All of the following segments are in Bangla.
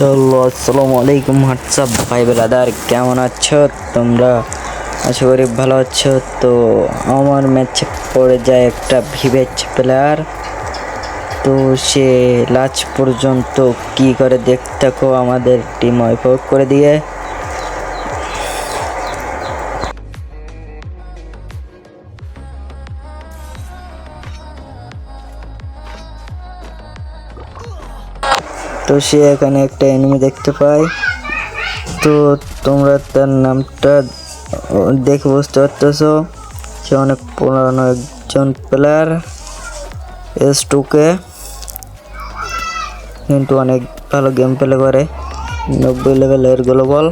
হ্যালো, আসসালামু আলাইকুম। হোয়াটসঅ্যাপ ভাই ব্রাদার, কেমন আছো তোমরা? আশা করি ভালো আছো। তো আমার ম্যাচে পড়ে যায় একটা ভিভেজ প্লেয়ার। তো সে লাস্ট পর্যন্ত কি করে দেখতে থাকো, আমাদের টিম ওয়াইপ আউট করে দিয়ে। তো সে এখানে একটা এনিমি দেখতে পায়। তো তোমরা তার নামটা দেখে বুঝতে পারতেছো, সে অনেক পুরানো একজন প্লেয়ার। S2K কিন্তু অনেক ভালো গেম প্লে করে, 90 লেভেলের গ্লোবাল।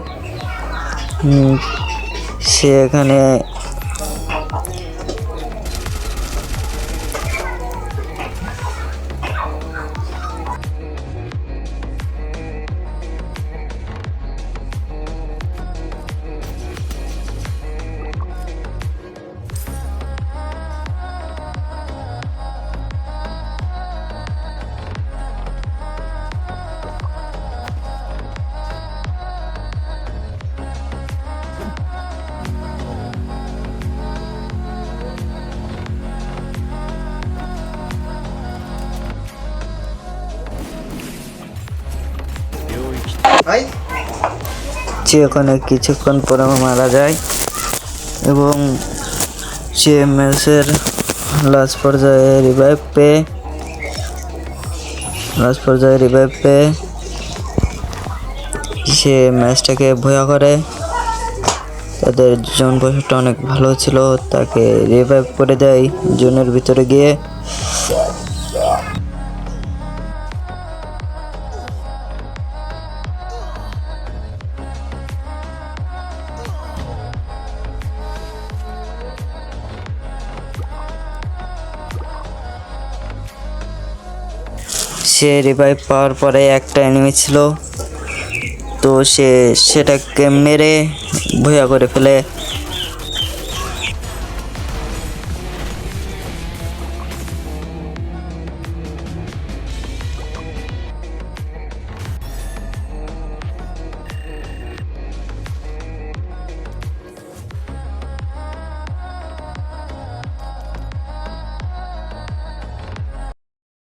সে এখানে ওখানে কিছুক্ষণ পরে মারা যায় এবং সে ম্যাচের লাস্ট পর্যায়ে রিভাইভ পেয়ে সে ম্যাচটাকে ভয়া করে। তাদের জোন পয়সাটা অনেক ভালো ছিল, তাকে রিভাইভ করে দেয় জোনের ভিতরে গিয়ে। সে রিভাইভ পাওয়ার পরে একটা এনিমি ছিল, তো সে সেটাকে মেরে ভয়া করে ফেলে।